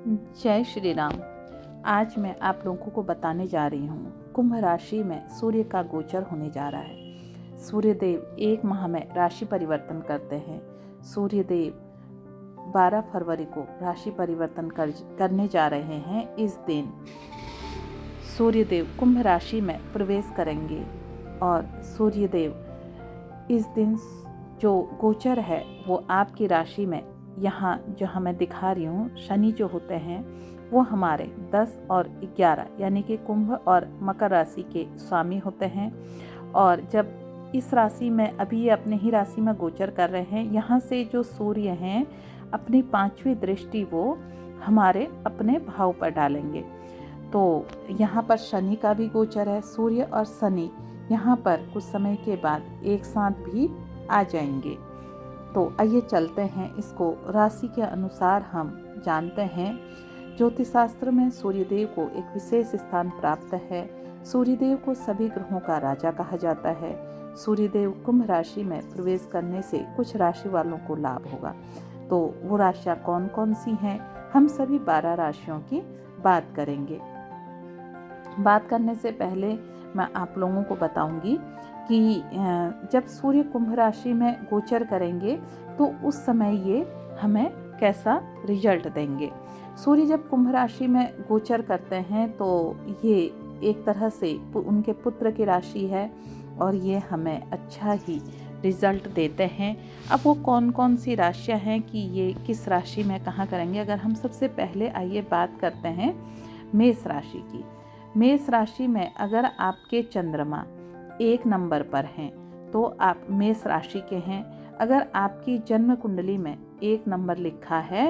जय श्री राम। आज मैं आप लोगों को बताने जा रही हूँ कुंभ राशि में सूर्य का गोचर होने जा रहा है। सूर्य देव 1 माह में राशि परिवर्तन करते हैं। सूर्य देव 12 फरवरी को राशि परिवर्तन करने जा रहे हैं। इस दिन सूर्य देव कुंभ राशि में प्रवेश करेंगे और सूर्य देव इस दिन जो गोचर है वो आपकी राशि में यहाँ जो मैं दिखा रही हूँ, शनि जो होते हैं वो हमारे 10 और 11 यानी कि कुंभ और मकर राशि के स्वामी होते हैं। और जब इस राशि में अभी ये अपने ही राशि में गोचर कर रहे हैं, यहाँ से जो सूर्य हैं अपनी 5वीं दृष्टि वो हमारे अपने भाव पर डालेंगे। तो यहाँ पर शनि का भी गोचर है। सूर्य और शनि यहाँ पर कुछ समय के बाद एक साथ भी आ जाएंगे। तो आइए चलते हैं, इसको राशि के अनुसार हम जानते हैं। ज्योतिष शास्त्र में सूर्यदेव को एक विशेष स्थान प्राप्त है। सूर्यदेव को सभी ग्रहों का राजा कहा जाता है। सूर्यदेव कुंभ राशि में प्रवेश करने से कुछ राशि वालों को लाभ होगा। तो वो राशियाँ कौन कौन सी हैं, हम सभी 12 राशियों की बात करेंगे। बात करने से पहले मैं आप लोगों को बताऊंगी कि जब सूर्य कुंभ राशि में गोचर करेंगे तो उस समय ये हमें कैसा रिजल्ट देंगे। सूर्य जब कुंभ राशि में गोचर करते हैं तो ये एक तरह से उनके पुत्र की राशि है और ये हमें अच्छा ही रिजल्ट देते हैं। अब वो कौन कौन सी राशियां हैं कि ये किस राशि में कहाँ करेंगे, अगर हम सबसे पहले आइए बात करते हैं मेष राशि की। मेष राशि में अगर आपके चंद्रमा 1 नंबर पर हैं तो आप मेष राशि के हैं। अगर आपकी जन्म कुंडली में 1 नंबर लिखा है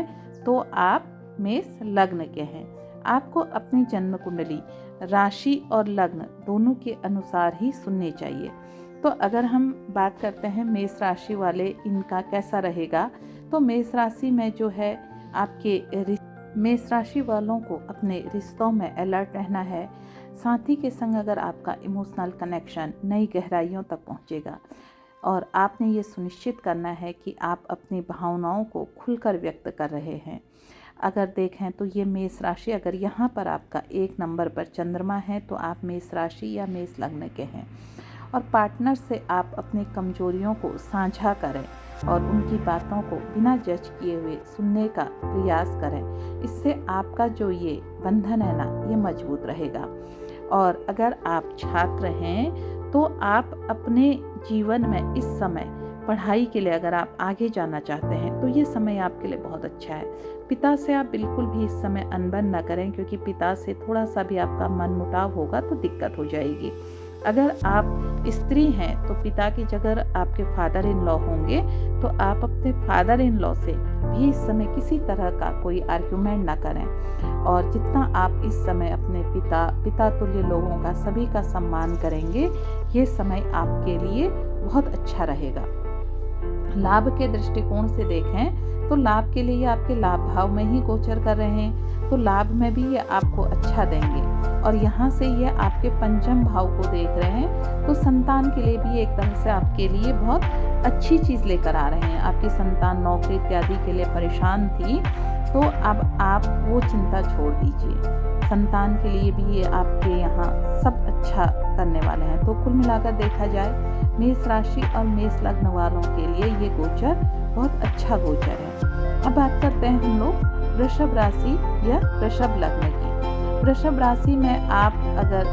तो आप मेष लग्न के हैं। आपको अपनी जन्म कुंडली राशि और लग्न दोनों के अनुसार ही सुननी चाहिए। तो अगर हम बात करते हैं मेष राशि वाले इनका कैसा रहेगा, तो मेष राशि में जो है आपके मेष राशि वालों को अपने रिश्तों में अलर्ट रहना है। साथी के संग अगर आपका इमोशनल कनेक्शन नई गहराइयों तक पहुंचेगा और आपने ये सुनिश्चित करना है कि आप अपनी भावनाओं को खुलकर व्यक्त कर रहे हैं। अगर देखें तो ये मेष राशि, अगर यहाँ पर आपका 1 नंबर पर चंद्रमा है तो आप मेष राशि या मेष लग्न के हैं। और पार्टनर से आप अपनी कमजोरियों को साझा करें और उनकी बातों को बिना जज किए हुए सुनने का प्रयास करें। इससे आपका जो ये बंधन है ना, ये मजबूत रहेगा। और अगर आप छात्र हैं तो आप अपने जीवन में इस समय पढ़ाई के लिए अगर आप आगे जाना चाहते हैं तो ये समय आपके लिए बहुत अच्छा है। पिता से आप बिल्कुल भी इस समय अनबन न करें, क्योंकि पिता से थोड़ा सा भी आपका मनमुटाव होगा तो दिक्कत हो जाएगी। अगर आप स्त्री हैं तो पिता की जगह आपके फादर इन लॉ होंगे तो आप अपने फादर इन लॉ से भी इस समय किसी तरह का कोई आर्ग्यूमेंट ना करें। और जितना आप इस समय अपने पिता तुल्य लोगों का सभी का सम्मान करेंगे, ये समय आपके लिए बहुत अच्छा रहेगा। लाभ के दृष्टिकोण से देखें तो लाभ के लिए आपके लाभ भाव में ही गोचर कर रहे हैं, तो लाभ में भी ये आपको अच्छा देंगे। और यहाँ से ये आपके पंचम भाव को देख रहे हैं तो संतान के लिए भी एक तरह से आपके लिए बहुत अच्छी चीज़ लेकर आ रहे हैं। आपकी संतान नौकरी इत्यादि के लिए परेशान थी तो अब आप वो चिंता छोड़ दीजिए। संतान के लिए भी ये आपके यहाँ सब अच्छा करने वाले हैं। तो कुल मिलाकर देखा जाए मेष राशि और मेष लग्न वालों के लिए ये गोचर बहुत अच्छा गोचर है। अब बात करते हैं हम लोग वृषभ राशि या वृषभ लग्न की। वृषभ राशि में आप अगर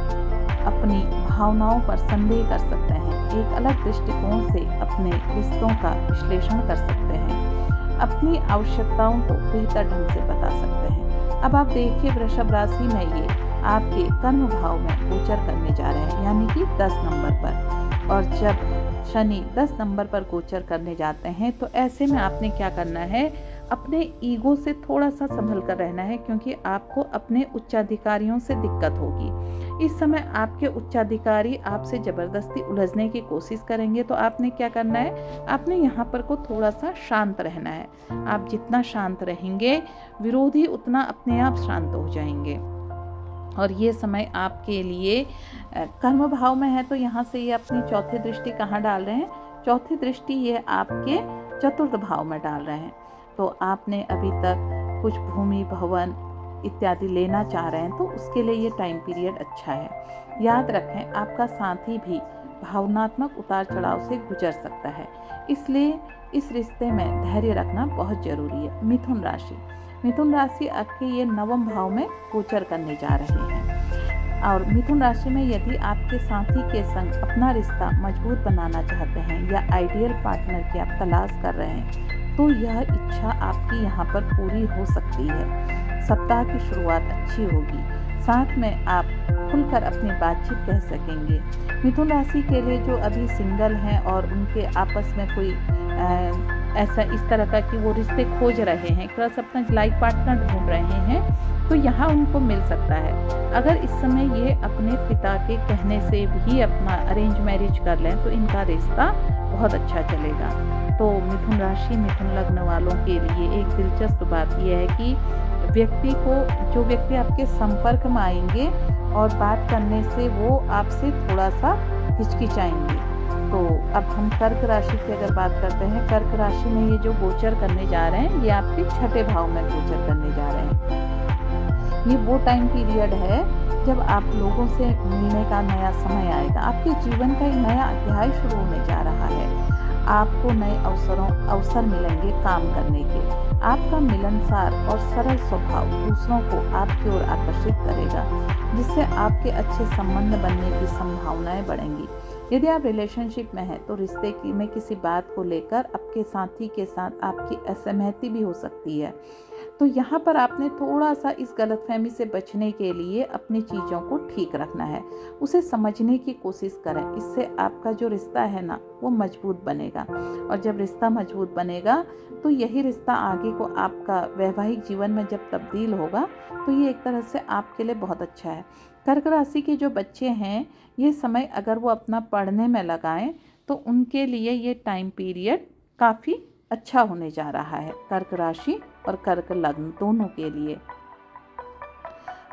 अपनी भावनाओं पर संदेह कर सकते हैं, एक अलग दृष्टिकोण से अपने रिश्तों का विश्लेषण कर सकते हैं, अपनी आवश्यकताओं को बेहतर ढंग से बता सकते हैं। अब आप देखिए वृषभ राशि में ये आपके कर्म भाव में गोचर करने जा रहे हैं, यानी कि 10 नंबर पर। और जब शनि 10 नंबर पर गोचर करने जाते हैं तो ऐसे में आपने क्या करना है, अपने ईगो से थोड़ा सा संभल कर रहना है, क्योंकि आपको अपने उच्चाधिकारियों से दिक्कत होगी। इस समय आपके उच्चाधिकारी आपसे ज़बरदस्ती उलझने की कोशिश करेंगे, तो आपने क्या करना है, आपने यहाँ पर को थोड़ा सा शांत रहना है। आप जितना शांत रहेंगे विरोधी उतना अपने आप शांत हो जाएंगे। और ये समय आपके लिए कर्म भाव में है तो यहाँ से ये अपनी चौथी दृष्टि कहाँ डाल रहे हैं, चौथी दृष्टि ये आपके चतुर्थ भाव में डाल रहे हैं। तो आपने अभी तक कुछ भूमि भवन इत्यादि लेना चाह रहे हैं तो उसके लिए ये टाइम पीरियड अच्छा है। याद रखें, आपका साथी भी भावनात्मक उतार चढ़ाव से गुजर सकता है, इसलिए इस रिश्ते में धैर्य रखना बहुत जरूरी है। मिथुन राशि आपके ये नवम भाव में गोचर करने जा रहे हैं और मिथुन राशि में यदि आपके साथी के संग अपना रिश्ता मजबूत बनाना चाहते हैं या आइडियल पार्टनर की आप तलाश कर रहे हैं तो यह इच्छा आपकी यहाँ पर पूरी हो सकती है। सप्ताह की शुरुआत अच्छी होगी, साथ में आप खुलकर अपनी बातचीत कह सकेंगे। मिथुन राशि के लिए जो अभी सिंगल हैं और उनके आपस में कोई ऐसा इस तरह का कि वो रिश्ते खोज रहे हैं, प्लस अपना लाइफ पार्टनर ढूंढ रहे हैं, तो यहाँ उनको मिल सकता है। अगर इस समय ये अपने पिता के कहने से भी अपना अरेंज मैरिज कर लें तो इनका रिश्ता बहुत अच्छा चलेगा। तो मिथुन राशि मिथुन लग्न वालों के लिए एक दिलचस्प बात यह है कि जो व्यक्ति आपके संपर्क में आएंगे और बात करने से वो आपसे थोड़ा सा हिचकिचाएंगे। तो अब हम कर्क राशि की अगर बात करते हैं, कर्क राशि में ये जो गोचर करने जा रहे हैं ये आपके छठे भाव में गोचर करने जा रहे हैं। ये वो टाइम पीरियड है जब आप लोगों से मिलने का नया समय आएगा। आपके जीवन का एक नया अध्याय शुरू होने जा रहा है। आपको नए अवसर मिलेंगे काम करने के। आपका मिलनसार और सरल स्वभाव दूसरों को आपकी ओर आकर्षित करेगा, जिससे आपके अच्छे संबंध बनने की संभावनाएं बढ़ेंगी। यदि आप रिलेशनशिप में हैं तो रिश्ते में किसी बात को लेकर आपके साथी के साथ आपकी असहमति भी हो सकती है। तो यहाँ पर आपने थोड़ा सा इस गलतफहमी से बचने के लिए अपनी चीज़ों को ठीक रखना है, उसे समझने की कोशिश करें। इससे आपका जो रिश्ता है ना वो मजबूत बनेगा, और जब रिश्ता मजबूत बनेगा तो यही रिश्ता आगे को आपका वैवाहिक जीवन में जब तब्दील होगा तो ये एक तरह से आपके लिए बहुत अच्छा है। कर्क राशि के जो बच्चे हैं ये समय अगर वो अपना पढ़ने में लगाएं तो उनके लिए ये टाइम पीरियड काफ़ी अच्छा होने जा रहा है, कर्क राशि और कर्क लग्न दोनों के लिए।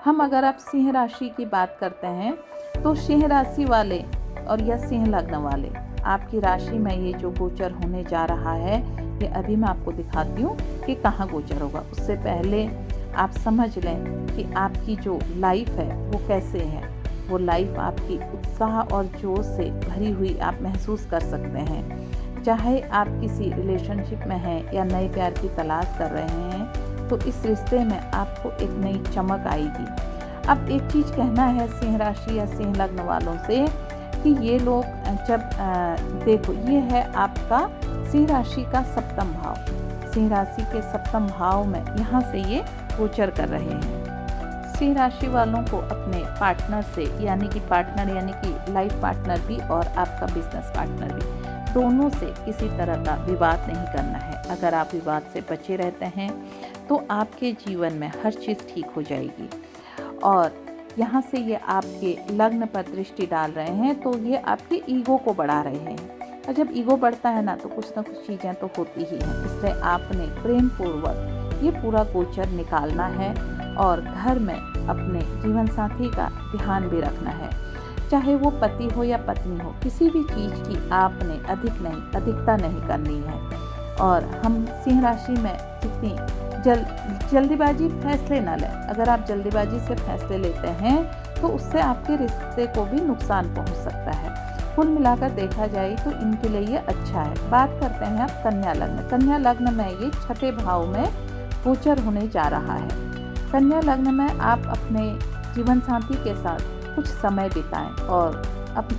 हम अगर आप सिंह राशि की बात करते हैं तो सिंह राशि वाले और या सिंह लग्न वाले आपकी राशि में ये जो गोचर होने जा रहा है ये अभी मैं आपको दिखाती हूँ कि कहाँ गोचर होगा। उससे पहले आप समझ लें कि आपकी जो लाइफ है वो कैसे है। वो लाइफ आपकी उत्साह और जोश से भरी हुई आप महसूस कर सकते हैं। चाहे आप किसी रिलेशनशिप में हैं या नए प्यार की तलाश कर रहे हैं तो इस रिश्ते में आपको एक नई चमक आएगी। अब एक चीज़ कहना है सिंह राशि या सिंह लग्न वालों से कि ये लोग जब देखो ये है आपका सिंह राशि का सप्तम भाव। सिंह राशि के सप्तम भाव में यहाँ से ये गोचर कर रहे हैं। सिंह राशि वालों को अपने पार्टनर से यानी कि लाइफ पार्टनर भी और आपका बिजनेस पार्टनर भी दोनों से किसी तरह का विवाद नहीं करना है। अगर आप विवाद से बचे रहते हैं तो आपके जीवन में हर चीज़ ठीक हो जाएगी। और यहाँ से ये आपके लग्न पर दृष्टि डाल रहे हैं तो ये आपके ईगो को बढ़ा रहे हैं, और जब ईगो बढ़ता है ना तो कुछ ना कुछ चीज़ें तो होती ही हैं। इसलिए आपने प्रेम पूर्वक ये पूरा गोचर निकालना है और घर में अपने जीवन साथी का ध्यान भी रखना है। चाहे वो पति हो या पत्नी हो, किसी भी चीज़ की आपने अधिकता नहीं करनी है। और हम सिंह राशि में जितनी जल्दीबाजी फैसले न लें। अगर आप जल्दीबाजी से फैसले लेते हैं तो उससे आपके रिश्ते को भी नुकसान पहुंच सकता है। कुल मिलाकर देखा जाए तो इनके लिए ये अच्छा है। बात करते हैं आप कन्या लग्न। कन्या लग्न में ये छठे भाव में गोचर होने जा रहा है। कन्या लग्न में आप अपने जीवन साथी के साथ कुछ समय बिताएं और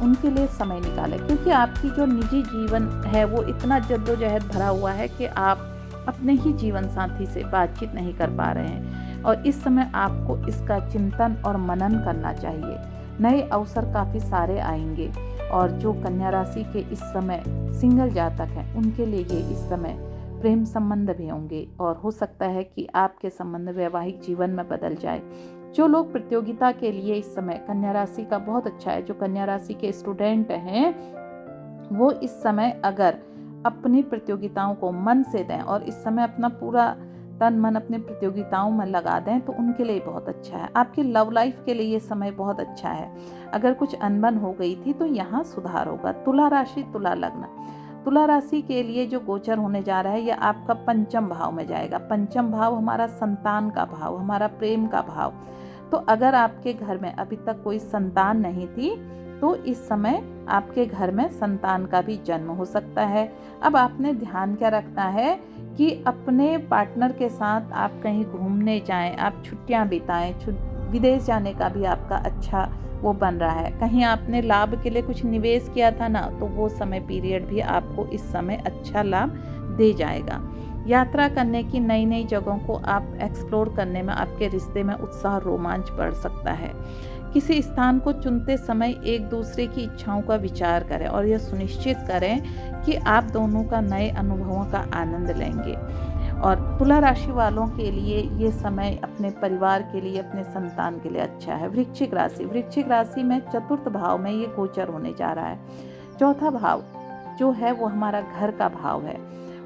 उनके लिए समय निकालें, क्योंकि आपकी जो निजी जीवन है वो इतना जद्दोजहद भरा हुआ है कि आप अपने ही जीवन साथी से बातचीत नहीं कर पा रहे हैं। और इस समय आपको इसका चिंतन और मनन करना चाहिए। नए अवसर काफ़ी सारे आएंगे और जो कन्या राशि के इस समय सिंगल जातक हैं उनके लिए ये इस समय प्रेम संबंध भी होंगे और हो सकता है कि आपके संबंध वैवाहिक जीवन में बदल जाए। जो लोग प्रतियोगिता के लिए इस समय कन्या राशि का बहुत अच्छा है। जो कन्या राशि के स्टूडेंट हैं वो इस समय अगर अपनी प्रतियोगिताओं को मन से दें और इस समय अपना पूरा तन मन अपने प्रतियोगिताओं में लगा दें तो उनके लिए बहुत अच्छा है। आपकी लव लाइफ के लिए ये समय बहुत अच्छा है। अगर कुछ अनबन हो गई थी तो यहाँ सुधार होगा। तुला राशि तुला लग्न। तुला राशि के लिए जो गोचर होने जा रहा है यह आपका पंचम भाव में जाएगा। पंचम भाव हमारा संतान का भाव, हमारा प्रेम का भाव। तो अगर आपके घर में अभी तक कोई संतान नहीं थी तो इस समय आपके घर में संतान का भी जन्म हो सकता है। अब आपने ध्यान क्या रखना है कि अपने पार्टनर के साथ आप कहीं घूमने जाएं, आप छुट्टियां बिताएं। विदेश जाने का भी आपका अच्छा वो बन रहा है। कहीं आपने लाभ के लिए कुछ निवेश किया था ना, तो वो समय पीरियड भी आपको इस समय अच्छा लाभ दे जाएगा। यात्रा करने की, नई नई जगहों को आप एक्सप्लोर करने में आपके रिश्ते में उत्साह, रोमांच बढ़ सकता है। किसी स्थान को चुनते समय एक दूसरे की इच्छाओं का विचार करें और यह सुनिश्चित करें कि आप दोनों का नए अनुभवों का आनंद लेंगे। और तुला राशि वालों के लिए ये समय अपने परिवार के लिए, अपने संतान के लिए अच्छा है। वृश्चिक राशि में चतुर्थ भाव में ये गोचर होने जा रहा है। चौथा भाव जो है वो हमारा घर का भाव है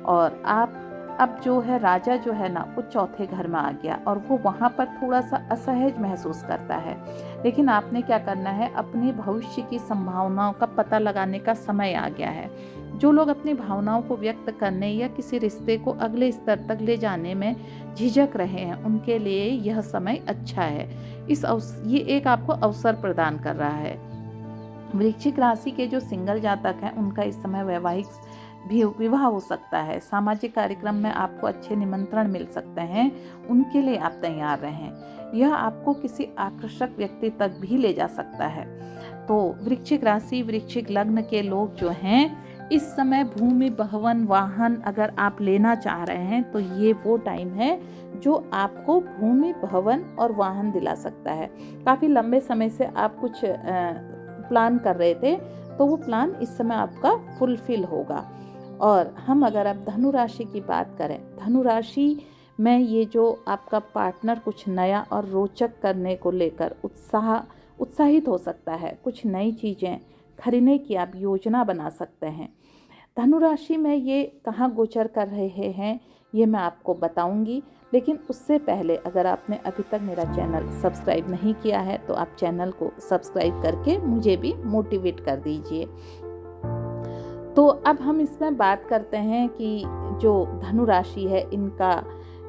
और आप अब जो है राजा जो है ना वो चौथे घर में आ गया और वो वहाँ पर थोड़ा सा असहज महसूस करता है। लेकिन आपने क्या करना है, अपनी भविष्य की संभावनाओं का पता लगाने का समय आ गया है। जो लोग अपनी भावनाओं को व्यक्त करने या किसी रिश्ते को अगले स्तर तक ले जाने में झिझक रहे हैं, उनके लिए यह समय अच्छा है। ये एक आपको अवसर प्रदान कर रहा है। वृश्चिक राशि के जो सिंगल जातक हैं उनका इस समय वैवाहिक भी विवाह हो सकता है। सामाजिक कार्यक्रम में आपको अच्छे निमंत्रण मिल सकते हैं, उनके लिए आप तैयार रहें। यह आपको किसी आकर्षक व्यक्ति तक भी ले जा सकता है। तो वृश्चिक राशि, वृश्चिक लग्न के लोग जो हैं इस समय भूमि, भवन, वाहन अगर आप लेना चाह रहे हैं तो ये वो टाइम है जो आपको भूमि, भवन और वाहन दिला सकता है। काफ़ी लंबे समय से आप कुछ प्लान कर रहे थे तो वो प्लान इस समय आपका फुलफिल होगा। और हम अगर आप धनु राशि की बात करें, धनु राशि में ये जो आपका पार्टनर कुछ नया और रोचक करने को लेकर उत्साहित हो सकता है। कुछ नई चीज़ें खरीदने की आप योजना बना सकते हैं। धनु राशि में ये कहाँ गोचर कर रहे हैं ये मैं आपको बताऊंगी, लेकिन उससे पहले अगर आपने अभी तक मेरा चैनल सब्सक्राइब नहीं किया है तो आप चैनल को सब्सक्राइब करके मुझे भी मोटिवेट कर दीजिए। तो अब हम इसमें बात करते हैं कि जो धनु राशि है इनका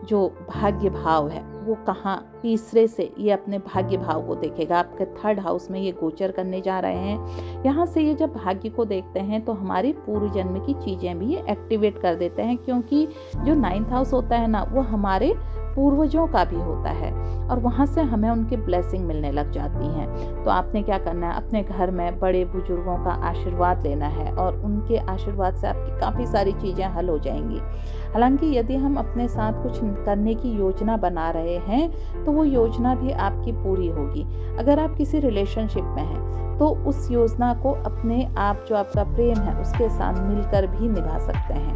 जो भाग्य भाव है वो कहाँ, तीसरे से ये अपने भाग्य भाव को देखेगा। आपके थर्ड हाउस में ये गोचर करने जा रहे हैं। यहाँ से ये जब भाग्य को देखते हैं तो हमारी पूर्व जन्म की चीज़ें भी ये एक्टिवेट कर देते हैं, क्योंकि जो 9th हाउस होता है ना वो हमारे पूर्वजों का भी होता है और वहाँ से हमें उनकी ब्लेसिंग मिलने लग जाती हैं। तो आपने क्या करना है, अपने घर में बड़े बुजुर्गों का आशीर्वाद लेना है और उनके आशीर्वाद से आपकी काफ़ी सारी चीज़ें हल हो जाएंगी। हालांकि यदि हम अपने साथ कुछ करने की योजना बना रहे हैं तो वो योजना भी आपकी पूरी होगी। अगर आप किसी रिलेशनशिप में हैं तो उस योजना को अपने आप, जो आपका प्रेम है उसके साथ मिलकर भी निभा सकते हैं।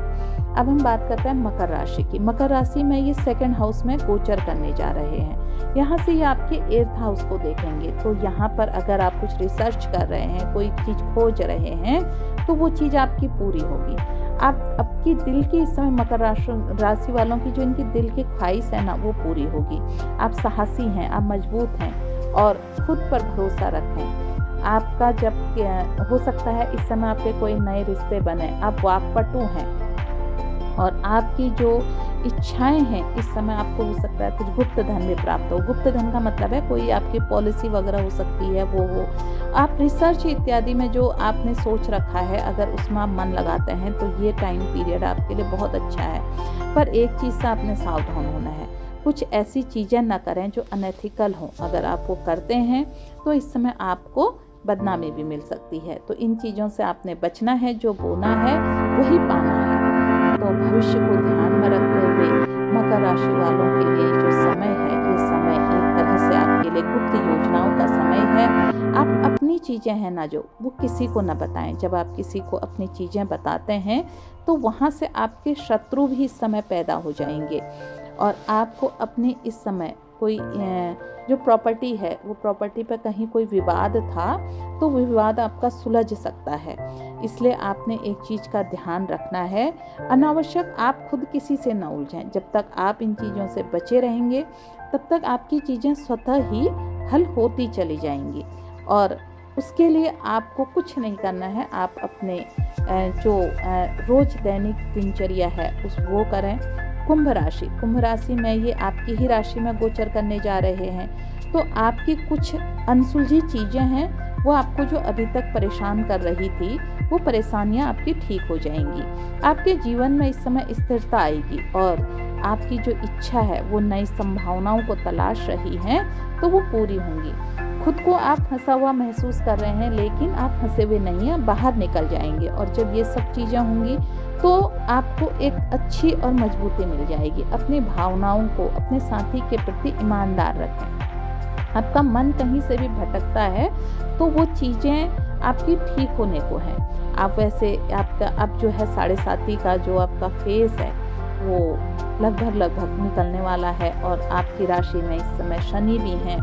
अब हम बात करते हैं मकर राशि की। मकर राशि में ये 2nd हाउस में गोचर करने जा रहे हैं। यहाँ से ये आपके 8th हाउस को देखेंगे। तो यहाँ पर अगर आप कुछ रिसर्च कर रहे हैं, कोई चीज़ खोज रहे हैं तो वो चीज़ आपकी पूरी होगी। आप आपकी दिल की इस समय मकर राशि वालों की जो इनकी दिल की ख्वाहिश है ना वो पूरी होगी। आप साहसी हैं, आप मजबूत हैं और खुद पर भरोसा रखें। आपका जब हो सकता है इस समय आपके कोई नए रिश्ते बने, आप वाकपटु हैं और आपकी जो इच्छाएं हैं इस समय आपको हो सकता है कुछ गुप्त धन भी प्राप्त हो। गुप्त धन का मतलब है कोई आपकी पॉलिसी वगैरह हो सकती है, वो हो। आप रिसर्च इत्यादि में जो आपने सोच रखा है अगर उसमें आप मन लगाते हैं तो ये टाइम पीरियड आपके लिए बहुत अच्छा है। पर एक चीज़ से आपने सावधान होना है, कुछ ऐसी चीज़ें ना करें जो अनएथिकल हों। अगर आप वो करते हैं तो इस समय आपको बदनामी भी मिल सकती है। तो इन चीज़ों से आपने बचना है, जो बोना है वही पाना है। तो भविष्य को ध्यान में रखते हुए मकर राशि वालों के लिए जो समय है, ये समय एक तरह से आपके लिए गुप्त योजनाओं का समय है। आप अपनी चीज़ें हैं ना जो, वो किसी को ना बताएं। जब आप किसी को अपनी चीज़ें बताते हैं तो वहाँ से आपके शत्रु भी इस समय पैदा हो जाएंगे और आपको अपनी इस समय कोई जो प्रॉपर्टी है वो प्रॉपर्टी पर कहीं कोई विवाद था तो वो विवाद आपका सुलझ सकता है। इसलिए आपने एक चीज़ का ध्यान रखना है, अनावश्यक आप खुद किसी से न उलझें। जब तक आप इन चीज़ों से बचे रहेंगे तब तक आपकी चीज़ें स्वतः ही हल होती चली जाएंगी। और उसके लिए आपको कुछ नहीं करना है। आप अपने जो रोज़ दैनिक दिनचर्या है वो करें। कुंभ राशि में ये आपकी ही राशि में गोचर करने जा रहे हैं, तो आपकी कुछ अनसुलझी चीज़ें हैं, वो आपको जो अभी तक परेशान कर रही थी, वो परेशानियां आपकी ठीक हो जाएंगी। आपके जीवन में इस समय स्थिरता आएगी और आपकी जो इच्छा है, वो नई संभावनाओं को तलाश रही हैं, तो वो पूरी होंगी। खुद को आप फंसा हुआ महसूस कर रहे हैं, लेकिन आप फंसे हुए नहीं हैं, बाहर निकल जाएंगे। और जब ये सब चीज़ें होंगी तो आपको एक अच्छी और मजबूती मिल जाएगी। अपनी भावनाओं को अपने साथी के प्रति ईमानदार रखें। आपका मन कहीं से भी भटकता है तो वो चीज़ें आपकी ठीक होने को हैं। आप वैसे आपका अब जो है 7.5 का जो आपका फेस है वो लगभग निकलने वाला है, और आपकी राशि में इस समय शनि भी हैं,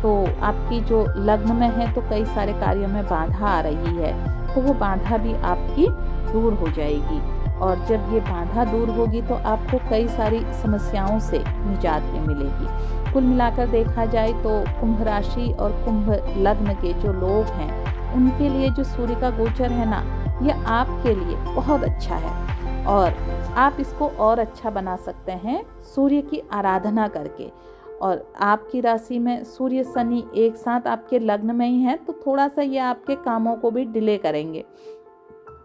तो आपकी जो लग्न में है तो कई सारे कार्यों में बाधा आ रही है, तो वो बाधा भी आपकी दूर हो जाएगी। और जब ये बाधा दूर होगी तो आपको कई सारी समस्याओं से निजात भी मिलेगी। कुल मिलाकर देखा जाए तो कुंभ राशि और कुंभ लग्न के जो लोग हैं, उनके लिए जो सूर्य का गोचर है ना, ये आपके लिए बहुत अच्छा है, और आप इसको और अच्छा बना सकते हैं सूर्य की आराधना करके। और आपकी राशि में सूर्य शनि एक साथ आपके लग्न में ही है, तो थोड़ा सा ये आपके कामों को भी डिले करेंगे।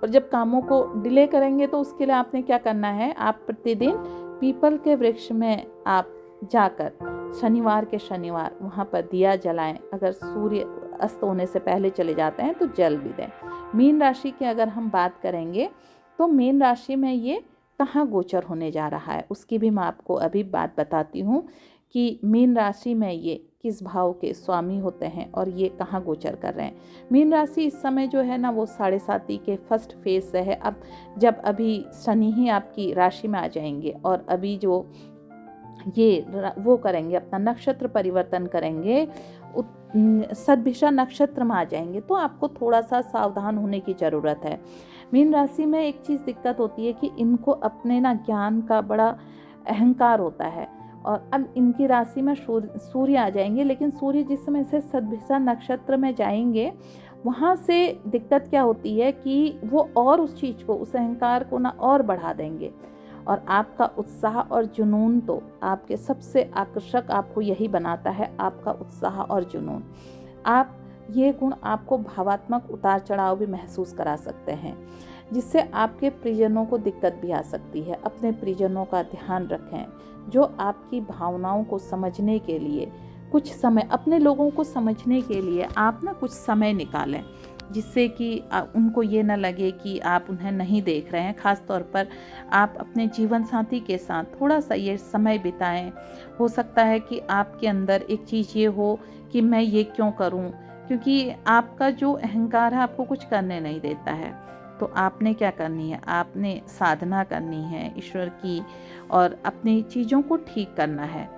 और जब कामों को डिले करेंगे तो उसके लिए आपने क्या करना है, आप प्रतिदिन पीपल के वृक्ष में आप जाकर शनिवार के शनिवार वहाँ पर दिया जलाएं। अगर सूर्य अस्त होने से पहले चले जाते हैं तो जल भी दें। मीन राशि की अगर हम बात करेंगे तो मीन राशि में ये कहाँ गोचर होने जा रहा है, उसकी भी मैं आपको अभी बात बताती हूँ कि मीन राशि में ये किस भाव के स्वामी होते हैं और ये कहाँ गोचर कर रहे हैं। मीन राशि इस समय जो है ना, वो 7.5 के फर्स्ट फेज से है। अब जब अभी शनि ही आपकी राशि में आ जाएंगे और अभी जो ये वो करेंगे, अपना नक्षत्र परिवर्तन करेंगे, सदभिषा नक्षत्र में आ जाएंगे, तो आपको थोड़ा सा सावधान होने की ज़रूरत है। मीन राशि में एक चीज़ दिक्कत होती है कि इनको अपने ना ज्ञान का बड़ा अहंकार होता है, और अब इनकी राशि में सूर्य आ जाएंगे, लेकिन सूर्य जिस समय से सदभिषा नक्षत्र में जाएंगे, वहाँ से दिक्कत क्या होती है कि वो और उस चीज़ को, उस अहंकार को ना और बढ़ा देंगे। और आपका उत्साह और जुनून, तो आपके सबसे आकर्षक आपको यही बनाता है, आपका उत्साह और जुनून। आप ये गुण आपको भावात्मक उतार चढ़ाव भी महसूस करा सकते हैं, जिससे आपके परिजनों को दिक्कत भी आ सकती है। अपने परिजनों का ध्यान रखें, जो आपकी भावनाओं को समझने के लिए कुछ समय, अपने लोगों को समझने के लिए आप ना कुछ समय निकालें, जिससे कि उनको ये ना लगे कि आप उन्हें नहीं देख रहे हैं। ख़ास तौर पर आप अपने जीवन साथी के साथ थोड़ा सा ये समय बिताएं। हो सकता है कि आपके अंदर एक चीज़ ये हो कि मैं ये क्यों करूं, क्योंकि आपका जो अहंकार है आपको कुछ करने नहीं देता है। तो आपने क्या करनी है, आपने साधना करनी है ईश्वर की, और अपनी चीज़ों को ठीक करना है।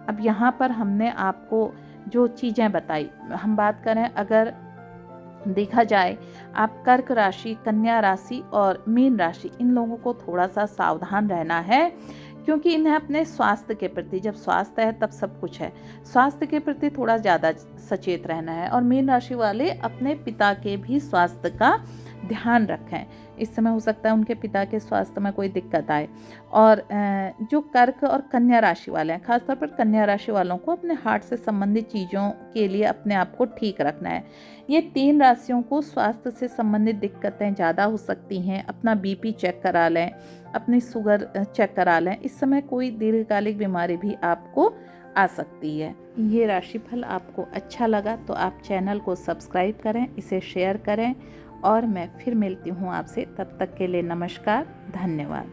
अब यहाँ पर हमने आपको जो चीज़ें बताई, हम बात करें अगर देखा जाए, आप कर्क राशि, कन्या राशि और मीन राशि, इन लोगों को थोड़ा सा सावधान रहना है, क्योंकि इन्हें अपने स्वास्थ्य के प्रति, जब स्वास्थ्य है तब सब कुछ है, स्वास्थ्य के प्रति थोड़ा ज़्यादा सचेत रहना है। और मीन राशि वाले अपने पिता के भी स्वास्थ्य का ध्यान रखें। इस समय हो सकता है उनके पिता के स्वास्थ्य में कोई दिक्कत आए। और जो कर्क और कन्या राशि वाले हैं, खासतौर पर कन्या राशि वालों को अपने हार्ट से संबंधित चीज़ों के लिए अपने आप को ठीक रखना है। ये 3 राशियों को स्वास्थ्य से संबंधित दिक्कतें ज़्यादा हो सकती हैं। अपना बीपी चेक करा लें, अपनी शुगर चेक करा लें। इस समय कोई दीर्घकालिक बीमारी भी आपको आ सकती है। ये राशिफल आपको अच्छा लगा तो आप चैनल को सब्सक्राइब करें, इसे शेयर करें, और मैं फिर मिलती हूँ आपसे। तब तक के लिए नमस्कार, धन्यवाद।